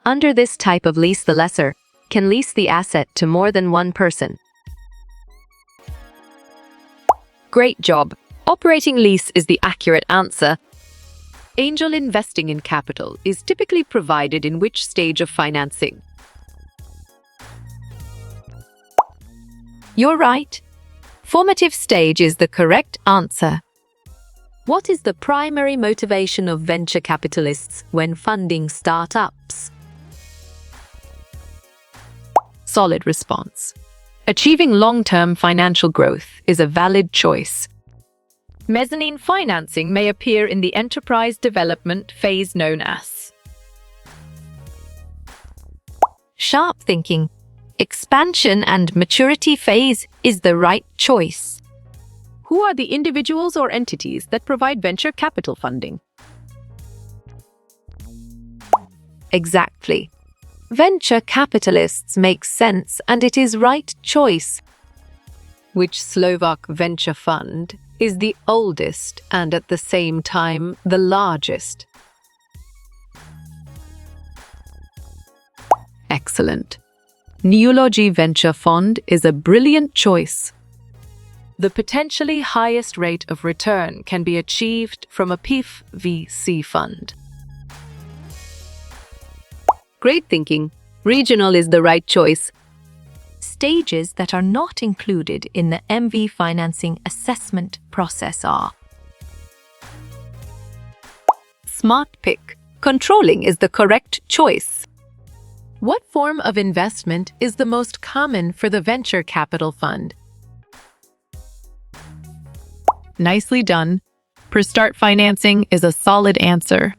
Under this type of lease, the lessor can lease the asset to more than one person. Great job! Operating lease is the accurate answer. Angel investing in capital is typically provided in which stage of financing? You're right. Formative stage is the correct answer. What is the primary motivation of venture capitalists when funding startups? Solid response. Achieving long-term financial growth is a valid choice. Mezzanine financing may appear in the enterprise development phase known as. Sharp thinking. Expansion and maturity phase is the right choice. Who are the individuals or entities that provide venture capital funding? Exactly. Venture capitalists make sense and it is right choice. Which Slovak venture fund is the oldest and at the same time the largest? Excellent. Neology Venture Fund is a brilliant choice. The potentially highest rate of return can be achieved from a PIF VC fund. Great thinking. Regional is the right choice. Stages that are not included in the MV financing assessment process are. Smart pick. Controlling is the correct choice. What form of investment is the most common for the venture capital fund? Nicely done. Pre-start financing is a solid answer.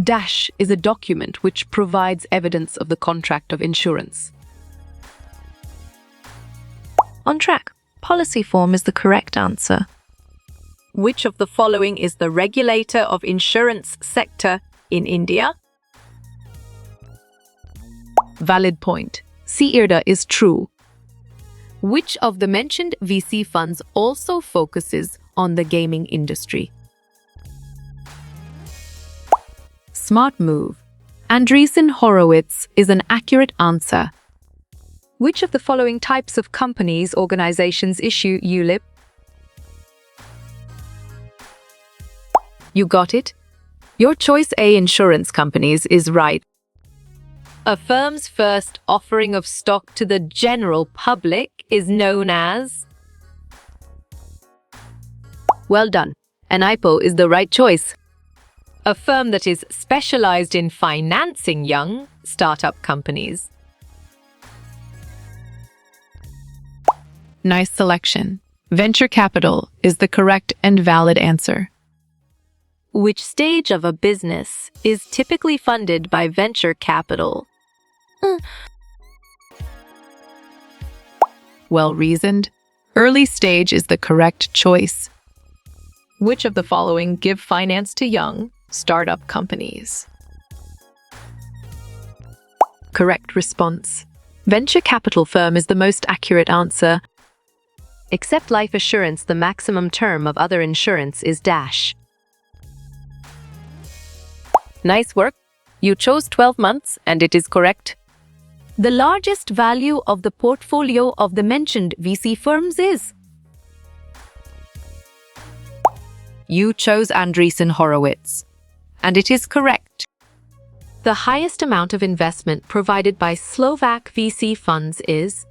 Dash is a document which provides evidence of the contract of insurance. On track. Policy form is the correct answer. Which of the following is the regulator of insurance sector in India? Valid point. CIRDA is true. Which of the mentioned VC funds also focuses on the gaming industry? Smart move. Andreessen Horowitz is an accurate answer. Which of the following types of companies organizations issue ULIP? You got it? Your choice A, insurance companies, is right. A firm's first offering of stock to the general public is known as. Well done. An IPO is the right choice. A firm that is specialized in financing young startup companies. Nice selection. Venture capital is the correct and valid answer. Which stage of a business is typically funded by venture capital? Well reasoned. Early stage is the correct choice. Which of the following give finance to young startup companies? Correct response. Venture capital firm is the most accurate answer. Except life assurance, the maximum term of other insurance is dash. Nice work. You chose 12 months and it is correct. The largest value of the portfolio of the mentioned VC firms is. You chose Andreessen Horowitz, and it is correct. The highest amount of investment provided by Slovak VC funds is.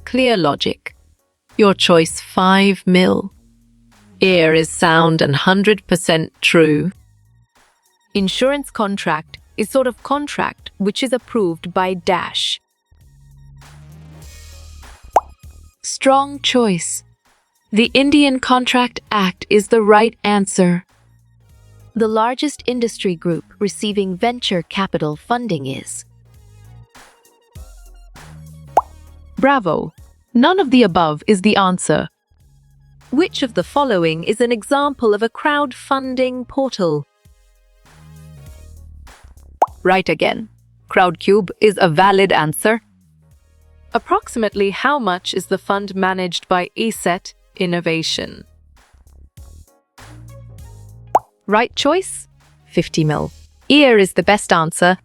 Clear logic. Your choice 5 mil. Ear is sound and 100% true. Insurance contract is sort of contract which is approved by dash. Strong choice. The Indian Contract Act is the right answer. The largest industry group receiving venture capital funding is. Bravo! None of the above is the answer. Which of the following is an example of a crowdfunding portal? Right again. Crowdcube is a valid answer. Approximately how much is the fund managed by ESET Innovation? Right choice? 50 mil. Ear is the best answer.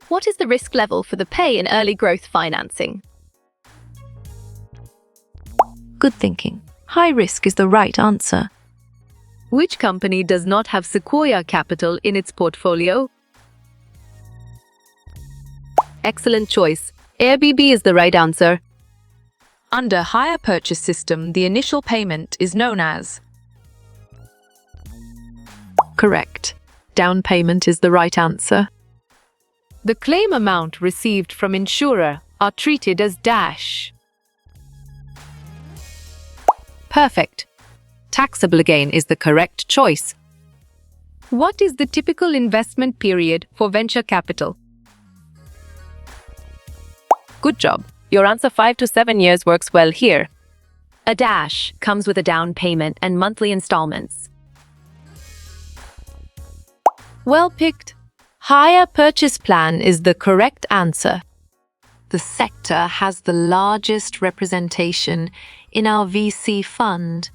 What is the risk level for the pay in early growth financing? Good thinking. High risk is the right answer. Which company does not have Sequoia Capital in its portfolio? Excellent choice. Airbnb is the right answer. Under hire purchase system, the initial payment is known as. Correct. Down payment is the right answer. The claim amount received from insurer are treated as dash. Perfect. Taxable gain is the correct choice. What is the typical investment period for venture capital? Good job. Your answer 5 to 7 years works well here. A dash comes with a down payment and monthly installments. Well picked. Hire purchase plan is the correct answer. The sector has the largest representation in our VC fund.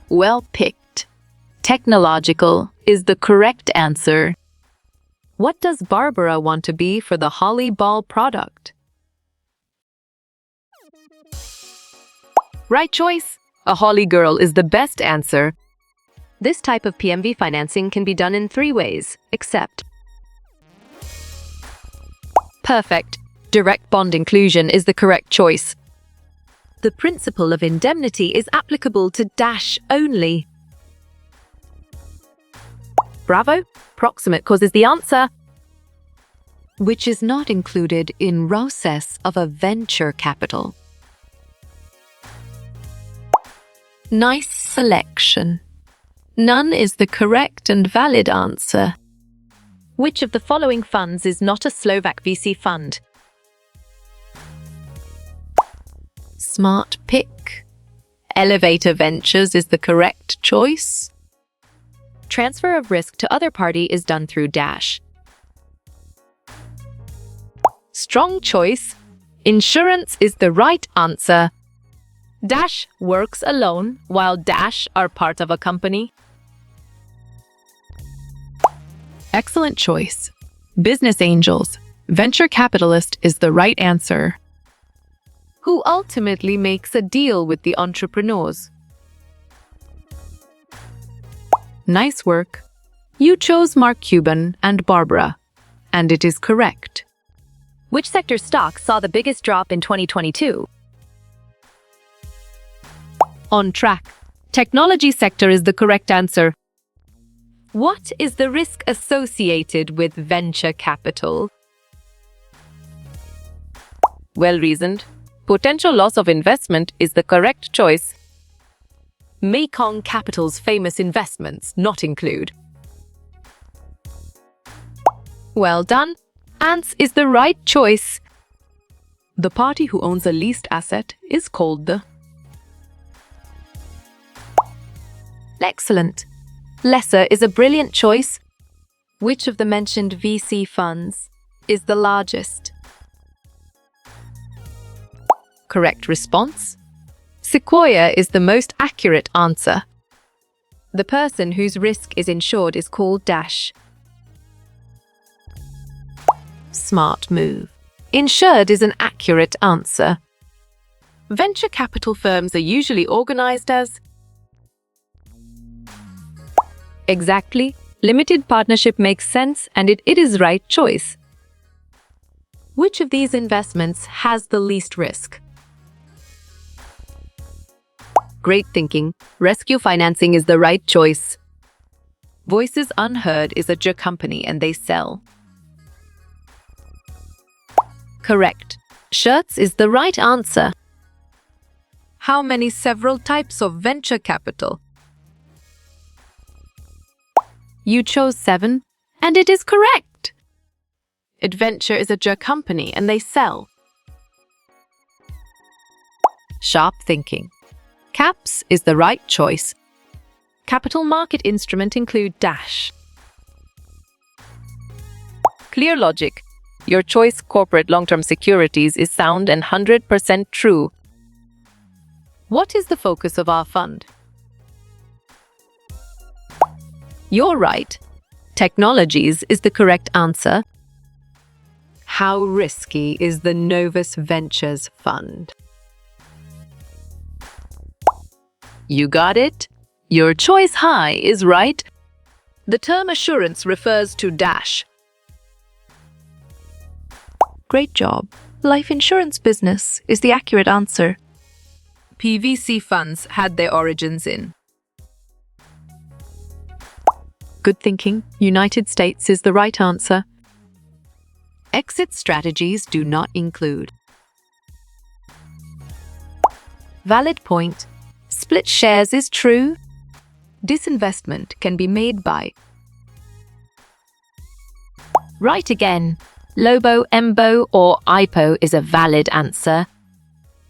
Well picked. Technological is the correct answer. What does Barbara want to be for the Holly Ball product? Right choice. A Holly girl is the best answer. This type of PMV financing can be done in 3 ways, except. Perfect. Direct bond inclusion is the correct choice. The principle of indemnity is applicable to dash only. Bravo. Proximate cause is the answer. Which is not included in process of a venture capital. Nice selection. None is the correct and valid answer. Which of the following funds is not a Slovak VC fund? Smart pick. Elevator Ventures is the correct choice. Transfer of risk to other party is done through dash. Strong choice. Insurance is the right answer. Dash works alone, while dash are part of a company. Excellent choice. Business angels. Venture capitalist is the right answer. Who ultimately makes a deal with the entrepreneurs? Nice work. You chose Mark Cuban and Barbara, and it is correct. Which sector stock saw the biggest drop in 2022? On track. Technology sector is the correct answer. What is the risk associated with venture capital? Well reasoned. Potential loss of investment is the correct choice. Mekong Capital's famous investments not include. Well done. Ants is the right choice. The party who owns a leased asset is called the. Excellent. Lesser is a brilliant choice. Which of the mentioned VC funds is the largest? Correct response. Sequoia is the most accurate answer. The person whose risk is insured is called dash. Smart move. Insured is an accurate answer. Venture capital firms are usually organized as. Exactly. Limited partnership makes sense and it is right choice. Which of these investments has the least risk? Great thinking. Rescue financing is the right choice. Voices Unheard is a company and they sell. Correct. Shirts is the right answer. How many several types of venture capital? You chose 7, and it is correct. Adventure is a company and they sell. Sharp thinking. Caps is the right choice. Capital market instrument include dash. Clear logic. Your choice corporate long-term securities is sound and 100% true. What is the focus of our fund? You're right. Technologies is the correct answer. How risky is the Novus Ventures Fund? You got it. Your choice high is right. The term assurance refers to dash. Great job. Life insurance business is the accurate answer. PVC funds had their origins in. Good thinking. United States is the right answer. Exit strategies do not include. Valid point. Split shares is true. Disinvestment can be made by. Right again. LOBO, EMBO, or IPO is a valid answer.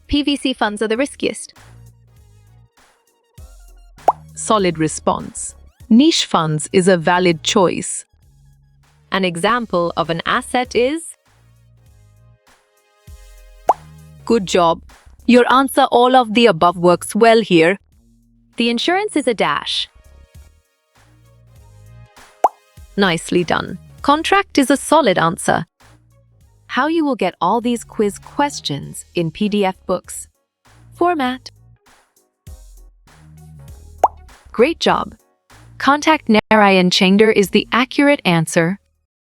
PVC funds are the riskiest. Solid response. Niche funds is a valid choice. An example of an asset is. Good job. Your answer all of the above works well here. The insurance is a dash. Nicely done. Contract is a solid answer. How you will get all these quiz questions in PDF books. Format. Great job. Contact Narayan Chender is the accurate answer.